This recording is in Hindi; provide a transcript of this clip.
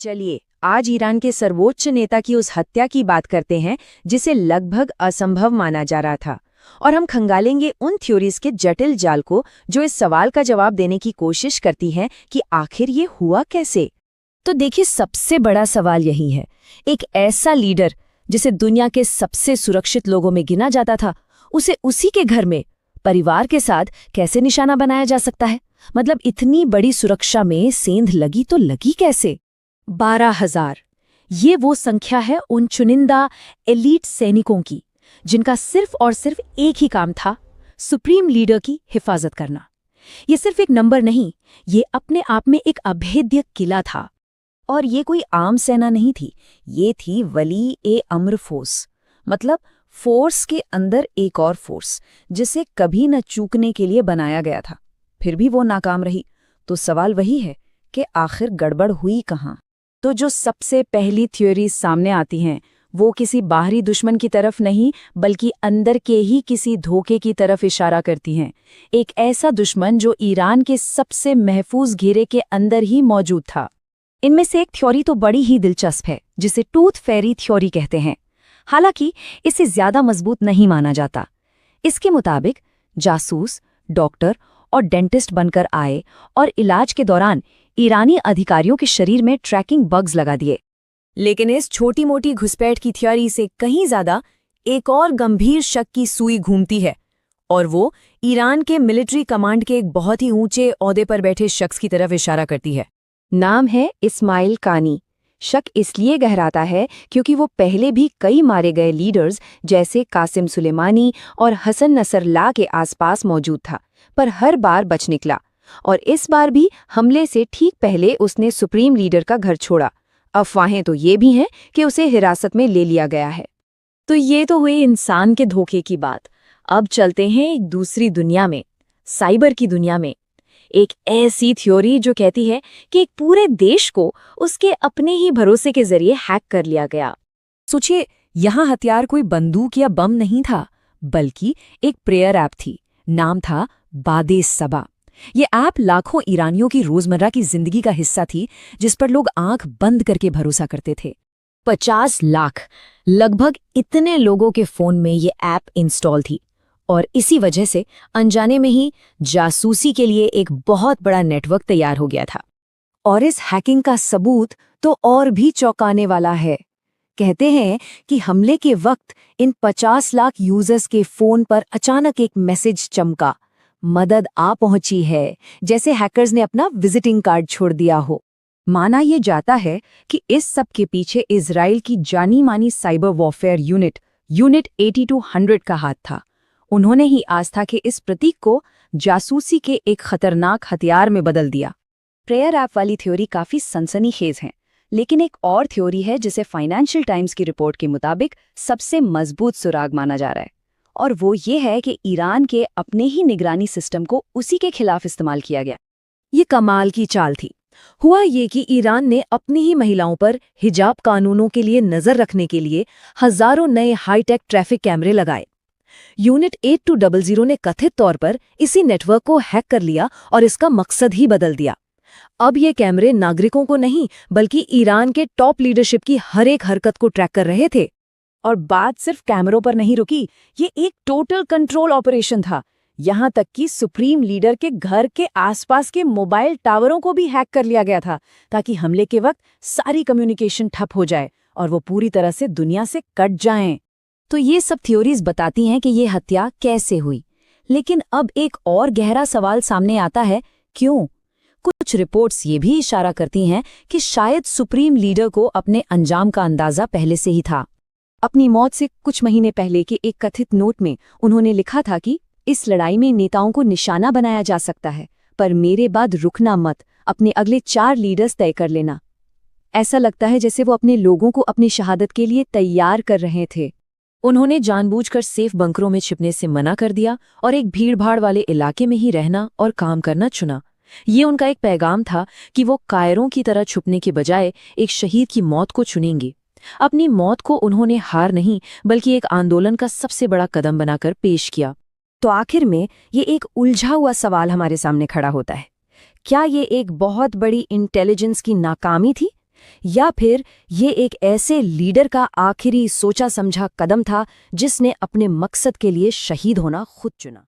चलिए आज ईरान के सर्वोच्च नेता की उस हत्या की बात करते हैं जिसे लगभग असंभव माना जा रहा था, और हम खंगालेंगे उन थ्योरीज के जटिल जाल को जो इस सवाल का जवाब देने की कोशिश करती हैं कि आखिर ये हुआ कैसे। तो देखिए, सबसे बड़ा सवाल यही है, एक ऐसा लीडर जिसे दुनिया के सबसे सुरक्षित लोगों में गिना जाता था, उसे उसी के घर में परिवार के साथ कैसे निशाना बनाया जा सकता है। मतलब इतनी बड़ी सुरक्षा में सेंध लगी तो लगी कैसे। 12,000 ये वो संख्या है उन चुनिंदा एलीट सैनिकों की जिनका सिर्फ और सिर्फ एक ही काम था, सुप्रीम लीडर की हिफाजत करना। ये सिर्फ एक नंबर नहीं, ये अपने आप में एक अभेद्य किला था। और ये कोई आम सेना नहीं थी, ये थी वली ए अम्र फोर्स। मतलब फोर्स के अंदर एक और फोर्स जिसे कभी न चूकने के लिए बनाया गया था। फिर भी वो नाकाम रही। तो सवाल वही है कि आखिर गड़बड़ हुई कहाँ। तो जो सबसे पहली थ्योरी सामने आती हैं वो किसी बाहरी दुश्मन की तरफ नहीं बल्कि अंदर के ही किसी धोखे की तरफ इशारा करती हैं। एक ऐसा दुश्मन जो ईरान के सबसे महफूज घेरे के अंदर ही मौजूद था। इनमें से एक थ्योरी तो बड़ी ही दिलचस्प है जिसे टूथ फेरी थ्योरी कहते हैं। हालांकि इसे ज्यादा मजबूत नहीं माना जाता। इसके मुताबिक जासूस, डॉक्टर और डेंटिस्ट बनकर आए और इलाज के दौरान ईरानी अधिकारियों के शरीर में ट्रैकिंग बग्स लगा दिए। लेकिन इस छोटी मोटी घुसपैठ की थ्योरी से कहीं ज्यादा एक और गंभीर शक की सुई घूमती है, और वो ईरान के मिलिट्री कमांड के एक बहुत ही ऊंचे ओहदे पर बैठे शख्स की तरफ इशारा करती है। नाम है इस्माइल कानी। शक इसलिए गहराता है क्योंकि वो पहले भी कई मारे गए लीडर्स जैसे कासिम सुलेमानी और हसन नसरल्लाह के आसपास मौजूद था, पर हर बार बच निकला। और इस बार भी हमले से ठीक पहले उसने सुप्रीम लीडर का घर छोड़ा। अफवाहें तो ये भी हैं कि उसे हिरासत में ले लिया गया है। तो ये तो हुई इंसान के धोखे की बात। अब चलते हैं एक दूसरी दुनिया में, साइबर की दुनिया में। एक ऐसी थ्योरी जो कहती है कि एक पूरे देश को उसके अपने ही भरोसे के जरिए हैक कर लिया गया। सोचिए, यहाँ हथियार कोई बंदूक या बम नहीं था, बल्कि एक प्रेयर ऐप थी। नाम था बादे सबा। ये ऐप लाखों ईरानियों की रोजमर्रा की जिंदगी का हिस्सा थी, जिस पर लोग आंख बंद करके भरोसा करते थे। 50 लाख लगभग इतने लोगों के फोन में ये ऐप इंस्टॉल थी, और इसी वजह से अनजाने में ही जासूसी के लिए एक बहुत बड़ा नेटवर्क तैयार हो गया था। और इस हैकिंग का सबूत तो और भी चौंकाने वाला है। कहते हैं कि हमले के वक्त इन 50 लाख यूजर्स के फोन पर अचानक एक मैसेज चमका, मदद आ पहुंची है, जैसे हैकर्स ने अपना विजिटिंग कार्ड छोड़ दिया हो। माना यह जाता है कि इस सब के पीछे इजराइल की जानी मानी साइबर वॉरफेयर यूनिट 8200 का हाथ था। उन्होंने ही आस्था के इस प्रतीक को जासूसी के एक खतरनाक हथियार में बदल दिया। प्रेयर ऐप वाली थ्योरी काफी सनसनीखेज है, लेकिन एक और थ्योरी है जिसे फाइनेंशियल टाइम्स की रिपोर्ट के मुताबिक सबसे मजबूत सुराग माना जा रहा है, और वो ये है कि ईरान के अपने ही निगरानी सिस्टम को उसी के खिलाफ इस्तेमाल किया गया। ये कमाल की चाल थी। हुआ ये कि ईरान ने अपनी ही महिलाओं पर हिजाब कानूनों के लिए नजर रखने के लिए हजारों नए हाईटेक ट्रैफिक कैमरे लगाए। यूनिट 8200 ने कथित तौर पर इसी नेटवर्क को हैक कर लिया और इसका मकसद ही बदल दिया। अब ये कैमरे नागरिकों को नहीं बल्कि ईरान के टॉप लीडरशिप की हर एक हरकत को ट्रैक कर रहे थे। और बात सिर्फ कैमरों पर नहीं रुकी, ये एक टोटल कंट्रोल ऑपरेशन था। यहाँ तक कि सुप्रीम लीडर के घर के आसपास के मोबाइल टावरों को भी हैक कर लिया गया था, ताकि हमले के वक्त सारी कम्युनिकेशन ठप हो जाए और वो पूरी तरह से दुनिया से कट जाएं। तो ये सब थ्योरीज बताती हैं कि ये हत्या कैसे हुई। लेकिन अब एक और गहरा सवाल सामने आता है, क्यों? कुछ रिपोर्ट्स ये भी इशारा करती हैं कि शायद सुप्रीम लीडर को अपने अंजाम का अंदाजा पहले से ही था। अपनी मौत से कुछ महीने पहले के एक कथित नोट में उन्होंने लिखा था कि इस लड़ाई में नेताओं को निशाना बनाया जा सकता है, पर मेरे बाद रुकना मत, अपने अगले 4 लीडर्स तय कर लेना। ऐसा लगता है जैसे वो अपने लोगों को अपनी शहादत के लिए तैयार कर रहे थे। उन्होंने जानबूझकर सेफ बंकरों में छिपने से मना कर दिया और एक भीड़भाड़ वाले इलाके में ही रहना और काम करना चुना। ये उनका एक पैगाम था कि वो कायरों की तरह छुपने के बजाय एक शहीद की मौत को चुनेंगे। अपनी मौत को उन्होंने हार नहीं बल्कि एक आंदोलन का सबसे बड़ा कदम बनाकर पेश किया। तो आखिर में ये एक उलझा हुआ सवाल हमारे सामने खड़ा होता है, क्या ये एक बहुत बड़ी इंटेलिजेंस की नाकामी थी या फिर ये एक ऐसे लीडर का आखिरी सोचा समझा कदम था जिसने अपने मकसद के लिए शहीद होना खुद चुना।